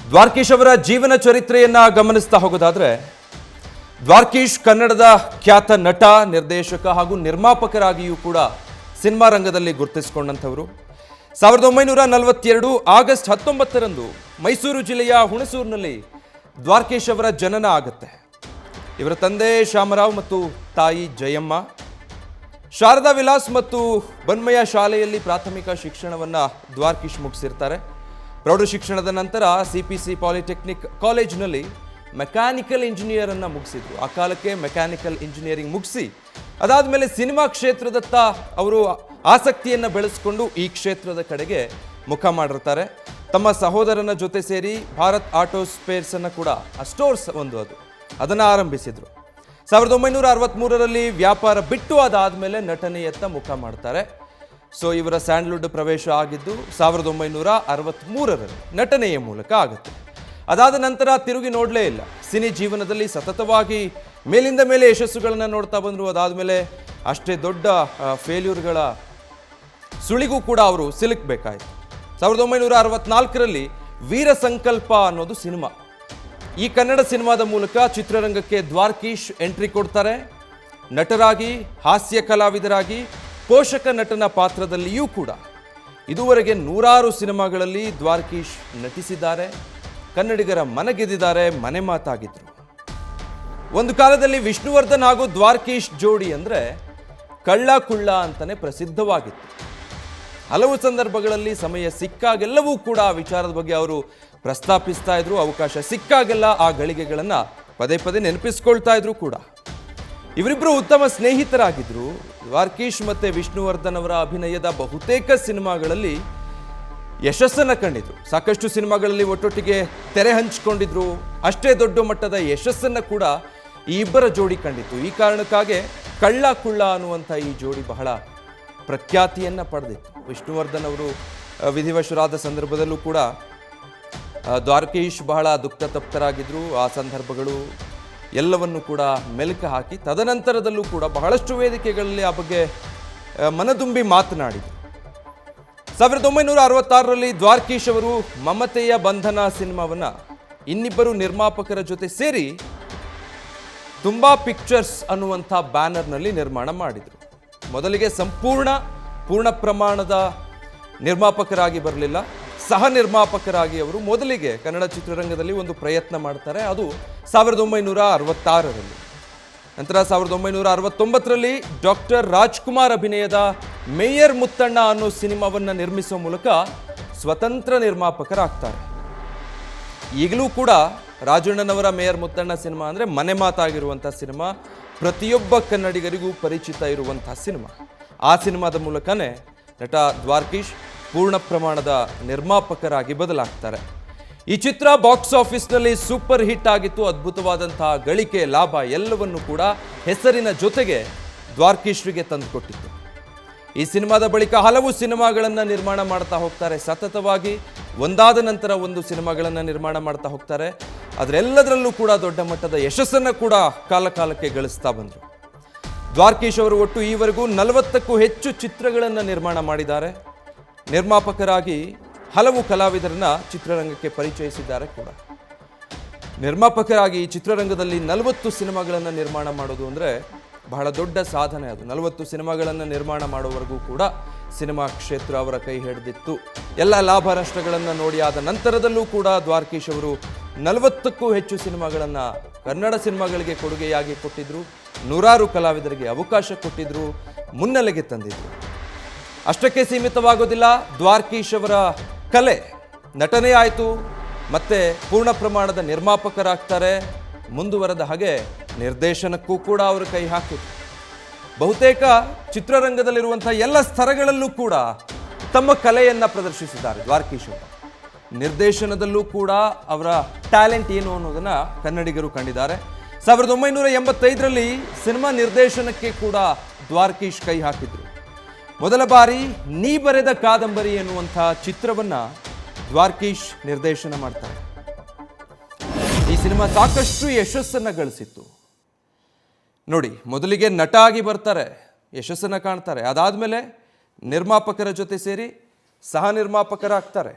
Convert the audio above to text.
ದ್ವಾರಕೀಶ್ ಅವರ ಜೀವನ ಚರಿತ್ರೆಯನ್ನ ಗಮನಿಸ್ತಾ ಹೋಗೋದಾದ್ರೆ ದ್ವಾರಕೀಶ್ ಕನ್ನಡದ ಖ್ಯಾತ ನಟ, ನಿರ್ದೇಶಕ ಹಾಗೂ ನಿರ್ಮಾಪಕರಾಗಿಯೂ ಕೂಡ ಸಿನಿಮಾ ರಂಗದಲ್ಲಿ ಗುರುತಿಸಿಕೊಂಡಂಥವರು. 1942 ಆಗಸ್ಟ್ 19ರಂದು ಮೈಸೂರು ಜಿಲ್ಲೆಯ ಹುಣಸೂರಿನಲ್ಲಿ ದ್ವಾರಕೀಶ್ ಅವರ ಜನನ ಆಗುತ್ತೆ. ಇವರ ತಂದೆ ಶ್ಯಾಮರಾವ್ ಮತ್ತು ತಾಯಿ ಜಯಮ್ಮ ಶಾರದಾ ವಿಲಾಸ್ ಮತ್ತು ಬನ್ಮಯ ಶಾಲೆಯಲ್ಲಿ ಪ್ರಾಥಮಿಕ ಶಿಕ್ಷಣವನ್ನು ದ್ವಾರಕೀಶ್ ಮುಗಿಸಿರ್ತಾರೆ. ಪ್ರೌಢ ಶಿಕ್ಷಣದ ನಂತರ CPC ಪಾಲಿಟೆಕ್ನಿಕ್ ಕಾಲೇಜಿನಲ್ಲಿ ಮೆಕ್ಯಾನಿಕಲ್ ಇಂಜಿನಿಯರ್ ಅನ್ನು ಮುಗಿಸಿದ್ರು. ಆ ಕಾಲಕ್ಕೆ ಮೆಕ್ಯಾನಿಕಲ್ ಇಂಜಿನಿಯರಿಂಗ್ ಮುಗಿಸಿ ಅದಾದಮೇಲೆ ಸಿನಿಮಾ ಕ್ಷೇತ್ರದತ್ತ ಅವರು ಆಸಕ್ತಿಯನ್ನು ಬೆಳೆಸ್ಕೊಂಡು ಈ ಕ್ಷೇತ್ರದ ಕಡೆಗೆ ಮುಖ ಮಾಡಿರ್ತಾರೆ. ತಮ್ಮ ಸಹೋದರನ ಜೊತೆ ಸೇರಿ ಭಾರತ್ ಆಟೋ ಸ್ಪೇರ್ಸ್ ಅನ್ನು ಕೂಡ ಸ್ಟೋರ್ಸ್ ಅದನ್ನು ಆರಂಭಿಸಿದ್ರು. 1963ರಲ್ಲಿ ವ್ಯಾಪಾರ ಬಿಟ್ಟು ಅದಾದಮೇಲೆ ನಟನೆಯತ್ತ ಮುಖ ಮಾಡ್ತಾರೆ. ಸೊ ಇವರ ಸ್ಯಾಂಡ್ಲ್ವುಡ್ ಪ್ರವೇಶ ಆಗಿದ್ದು 1963ರಲ್ಲಿ ನಟನೆಯ ಮೂಲಕ ಆಗುತ್ತೆ. ಅದಾದ ನಂತರ ತಿರುಗಿ ನೋಡಲೇ ಇಲ್ಲ. ಸಿನಿ ಜೀವನದಲ್ಲಿ ಸತತವಾಗಿ ಮೇಲಿಂದ ಮೇಲೆ ಯಶಸ್ಸುಗಳನ್ನು ನೋಡ್ತಾ ಬಂದರು. ಅದಾದಮೇಲೆ ಅಷ್ಟೇ ದೊಡ್ಡ ಫೇಲ್ಯೂರ್ಗಳ ಸುಳಿಗೂ ಕೂಡ ಅವರು ಸಿಲುಕಬೇಕಾಯಿತು. 1964ರಲ್ಲಿ ವೀರ ಸಂಕಲ್ಪ ಅನ್ನೋದು ಸಿನಿಮಾ. ಈ ಕನ್ನಡ ಸಿನಿಮಾದ ಮೂಲಕ ಚಿತ್ರರಂಗಕ್ಕೆ ದ್ವಾರಕೀಶ್ ಎಂಟ್ರಿ ಕೊಡ್ತಾರೆ. ನಟರಾಗಿ, ಹಾಸ್ಯ ಕಲಾವಿದರಾಗಿ, ಪೋಷಕ ನಟನ ಪಾತ್ರದಲ್ಲಿಯೂ ಕೂಡ ಇದುವರೆಗೆ 100 ಸಿನಿಮಾಗಳಲ್ಲಿ ದ್ವಾರಕೀಶ್ ನಟಿಸಿದ್ದಾರೆ. ಕನ್ನಡಿಗರ ಮನಗೆದ್ದಿದ್ದಾರೆ, ಮನೆ ಮಾತಾಗಿದ್ರು. ಒಂದು ಕಾಲದಲ್ಲಿ ವಿಷ್ಣುವರ್ಧನ್ ಹಾಗೂ ದ್ವಾರಕೀಶ್ ಜೋಡಿ ಅಂದರೆ ಕಳ್ಳ ಕುಳ್ಳ ಅಂತಾನೆ ಪ್ರಸಿದ್ಧವಾಗಿತ್ತು. ಹಲವು ಸಂದರ್ಭಗಳಲ್ಲಿ ಸಮಯ ಸಿಕ್ಕಾಗೆಲ್ಲವೂ ಕೂಡ ಆ ವಿಚಾರದ ಬಗ್ಗೆ ಅವರು ಪ್ರಸ್ತಾಪಿಸ್ತಾ ಇದ್ರು. ಅವಕಾಶ ಸಿಕ್ಕಾಗೆಲ್ಲ ಆ ಗಳಿಗೆಗಳನ್ನು ಪದೇ ಪದೇ ನೆನಪಿಸ್ಕೊಳ್ತಾ ಇದ್ರು ಕೂಡ. ಇವರಿಬ್ಬರು ಉತ್ತಮ ಸ್ನೇಹಿತರಾಗಿದ್ದರು. ದ್ವಾರಕೀಶ್ ಮತ್ತು ವಿಷ್ಣುವರ್ಧನ್ ಅವರ ಅಭಿನಯದ ಬಹುತೇಕ ಸಿನಿಮಾಗಳಲ್ಲಿ ಯಶಸ್ಸನ್ನು ಕಂಡಿದ್ರು. ಸಾಕಷ್ಟು ಸಿನಿಮಾಗಳಲ್ಲಿ ಒಟ್ಟೊಟ್ಟಿಗೆ ತೆರೆ ಹಂಚಿಕೊಂಡಿದ್ರು. ಅಷ್ಟೇ ದೊಡ್ಡ ಮಟ್ಟದ ಯಶಸ್ಸನ್ನು ಕೂಡ ಈ ಇಬ್ಬರ ಜೋಡಿ ಕಂಡಿತ್ತು. ಈ ಕಾರಣಕ್ಕಾಗಿ ಕಳ್ಳ ಕುಳ್ಳ ಅನ್ನುವಂಥ ಈ ಜೋಡಿ ಬಹಳ ಪ್ರಖ್ಯಾತಿಯನ್ನು ಪಡೆದಿತ್ತು. ವಿಷ್ಣುವರ್ಧನ್ ಅವರು ವಿಧಿವಶರಾದ ಸಂದರ್ಭದಲ್ಲೂ ಕೂಡ ದ್ವಾರಕೀಶ್ ಬಹಳ ದುಃಖ ತಪ್ತರಾಗಿದ್ದರು. ಆ ಸಂದರ್ಭಗಳು ಎಲ್ಲವನ್ನು ಕೂಡ ಮೆಲುಕು ಹಾಕಿ ತದನಂತರದಲ್ಲೂ ಕೂಡ ಬಹಳಷ್ಟು ವೇದಿಕೆಗಳಲ್ಲಿ ಆ ಬಗ್ಗೆ ಮನದುಂಬಿ ಮಾತನಾಡಿದರು. 1966ರಲ್ಲಿ ದ್ವಾರಕೀಶ್ ಅವರು ಮಮತೆಯ ಬಂಧನ ಸಿನಿಮಾವನ್ನು ಇನ್ನಿಬ್ಬರು ನಿರ್ಮಾಪಕರ ಜೊತೆ ಸೇರಿ ತುಂಬಾ ಪಿಕ್ಚರ್ಸ್ ಅನ್ನುವಂಥ ಬ್ಯಾನರ್ನಲ್ಲಿ ನಿರ್ಮಾಣ ಮಾಡಿದರು. ಮೊದಲಿಗೆ ಪೂರ್ಣ ಪ್ರಮಾಣದ ನಿರ್ಮಾಪಕರಾಗಿ ಬರಲಿಲ್ಲ, ಸಹ ನಿರ್ಮಾಪಕರಾಗಿ ಅವರು ಮೊದಲಿಗೆ ಕನ್ನಡ ಚಿತ್ರರಂಗದಲ್ಲಿ ಒಂದು ಪ್ರಯತ್ನ ಮಾಡ್ತಾರೆ. ಅದು 1966ರಲ್ಲಿ. ನಂತರ 1969ರಲ್ಲಿ ಡಾಕ್ಟರ್ ರಾಜ್ಕುಮಾರ್ ಅಭಿನಯದ ಮೇಯರ್ ಮುತ್ತಣ್ಣ ಅನ್ನೋ ಸಿನಿಮಾವನ್ನು ನಿರ್ಮಿಸುವ ಮೂಲಕ ಸ್ವತಂತ್ರ ನಿರ್ಮಾಪಕರಾಗ್ತಾರೆ. ಈಗಲೂ ಕೂಡ ರಾಜಣ್ಣನವರ ಮೇಯರ್ ಮುತ್ತಣ್ಣ ಸಿನಿಮಾ ಅಂದರೆ ಮನೆ ಮಾತಾಗಿರುವಂಥ ಸಿನಿಮಾ, ಪ್ರತಿಯೊಬ್ಬ ಕನ್ನಡಿಗರಿಗೂ ಪರಿಚಿತ ಇರುವಂಥ ಸಿನಿಮಾ. ಆ ಸಿನಿಮಾದ ಮೂಲಕನೇ ನಟ ದ್ವಾರಕೀಶ್ ಪೂರ್ಣ ಪ್ರಮಾಣದ ನಿರ್ಮಾಪಕರಾಗಿ ಬದಲಾಗ್ತಾರೆ. ಈ ಚಿತ್ರ ಬಾಕ್ಸ್ ಆಫೀಸ್ನಲ್ಲಿ ಸೂಪರ್ ಹಿಟ್ ಆಗಿತ್ತು. ಅದ್ಭುತವಾದಂತಹ ಗಳಿಕೆ, ಲಾಭ ಎಲ್ಲವನ್ನು ಕೂಡ ಹೆಸರಿನ ಜೊತೆಗೆ ದ್ವಾರಕೀಶ್ರಿಗೆ ತಂದುಕೊಟ್ಟಿತ್ತು. ಈ ಸಿನಿಮಾದ ಬಳಿಕ ಹಲವು ಸಿನಿಮಾಗಳನ್ನು ನಿರ್ಮಾಣ ಮಾಡ್ತಾ ಹೋಗ್ತಾರೆ. ಸತತವಾಗಿ ಒಂದಾದ ನಂತರ ಒಂದು ಸಿನಿಮಾಗಳನ್ನು ನಿರ್ಮಾಣ ಮಾಡ್ತಾ ಹೋಗ್ತಾರೆ. ಅದರೆಲ್ಲದರಲ್ಲೂ ಕೂಡ ದೊಡ್ಡ ಮಟ್ಟದ ಯಶಸ್ಸನ್ನು ಕೂಡ ಕಾಲಕಾಲಕ್ಕೆ ಗಳಿಸ್ತಾ ಬಂದರು. ದ್ವಾರಕೀಶ್ ಅವರು ಒಟ್ಟು ಈವರೆಗೂ 40ಕ್ಕೂ ಹೆಚ್ಚು ಚಿತ್ರಗಳನ್ನು ನಿರ್ಮಾಣ ಮಾಡಿದ್ದಾರೆ. ನಿರ್ಮಾಪಕರಾಗಿ ಹಲವು ಕಲಾವಿದರನ್ನ ಚಿತ್ರರಂಗಕ್ಕೆ ಪರಿಚಯಿಸಿದ್ದಾರೆ ಕೂಡ. ನಿರ್ಮಾಪಕರಾಗಿ ಚಿತ್ರರಂಗದಲ್ಲಿ 40 ಸಿನಿಮಾಗಳನ್ನು ನಿರ್ಮಾಣ ಮಾಡೋದು ಅಂದರೆ ಬಹಳ ದೊಡ್ಡ ಸಾಧನೆ. ಅದು 40 ಸಿನಿಮಾಗಳನ್ನು ನಿರ್ಮಾಣ ಮಾಡುವವರೆಗೂ ಕೂಡ ಸಿನಿಮಾ ಕ್ಷೇತ್ರ ಅವರ ಕೈ ಹಿಡಿದಿತ್ತು. ಎಲ್ಲ ಲಾಭ ನಷ್ಟಗಳನ್ನು ನೋಡಿ ಆದ ನಂತರದಲ್ಲೂ ಕೂಡ ದ್ವಾರಕೀಶ್ ಅವರು 40ಕ್ಕೂ ಹೆಚ್ಚು ಸಿನಿಮಾಗಳನ್ನು ಕನ್ನಡ ಸಿನಿಮಾಗಳಿಗೆ ಕೊಡುಗೆಯಾಗಿ ಕೊಟ್ಟಿದ್ರು. 100 ಕಲಾವಿದರಿಗೆ ಅವಕಾಶ ಕೊಟ್ಟಿದ್ರು, ಮುನ್ನೆಲೆಗೆ ತಂದಿದ್ರು. ಅಷ್ಟಕ್ಕೆ ಸೀಮಿತವಾಗೋದಿಲ್ಲ. ದ್ವಾರಕೀಶ್ ಅವರ ಕಲೆ ನಟನೆ ಆಯಿತು, ಮತ್ತೆ ಪೂರ್ಣ ಪ್ರಮಾಣದ ನಿರ್ಮಾಪಕರಾಗ್ತಾರೆ. ಮುಂದುವರೆದ ಹಾಗೆ ನಿರ್ದೇಶನಕ್ಕೂ ಕೂಡ ಅವರು ಕೈ ಹಾಕಿದ್ರು. ಬಹುತೇಕ ಚಿತ್ರರಂಗದಲ್ಲಿರುವಂಥ ಎಲ್ಲ ಸ್ತರಗಳಲ್ಲೂ ಕೂಡ ತಮ್ಮ ಕಲೆಯನ್ನು ಪ್ರದರ್ಶಿಸಿದ್ದಾರೆ ದ್ವಾರಕೀಶ್ ಅವರು. ನಿರ್ದೇಶನದಲ್ಲೂ ಕೂಡ ಅವರ ಟ್ಯಾಲೆಂಟ್ ಏನು ಅನ್ನೋದನ್ನು ಕನ್ನಡಿಗರು ಕಂಡಿದ್ದಾರೆ. 1985ರಲ್ಲಿ ಸಿನಿಮಾ ನಿರ್ದೇಶನಕ್ಕೆ ಕೂಡ ದ್ವಾರಕೀಶ್ ಕೈ ಹಾಕಿದ್ರು. ಮೊದಲ ಬಾರಿ ನೀ ಬರೆದ ಕಾದಂಬರಿ ಎನ್ನುವಂಥ ಚಿತ್ರವನ್ನು ದ್ವಾರಕೀಶ್ ನಿರ್ದೇಶನ ಮಾಡ್ತಾರೆ. ಈ ಸಿನಿಮಾ ಸಾಕಷ್ಟು ಯಶಸ್ಸನ್ನು ಗಳಿಸಿತ್ತು. ನೋಡಿ, ಮೊದಲಿಗೆ ನಟ ಆಗಿ ಬರ್ತಾರೆ, ಯಶಸ್ಸನ್ನು ಕಾಣ್ತಾರೆ. ಅದಾದಮೇಲೆ ನಿರ್ಮಾಪಕರ ಜೊತೆ ಸೇರಿ ಸಹ ನಿರ್ಮಾಪಕರಾಗ್ತಾರೆ.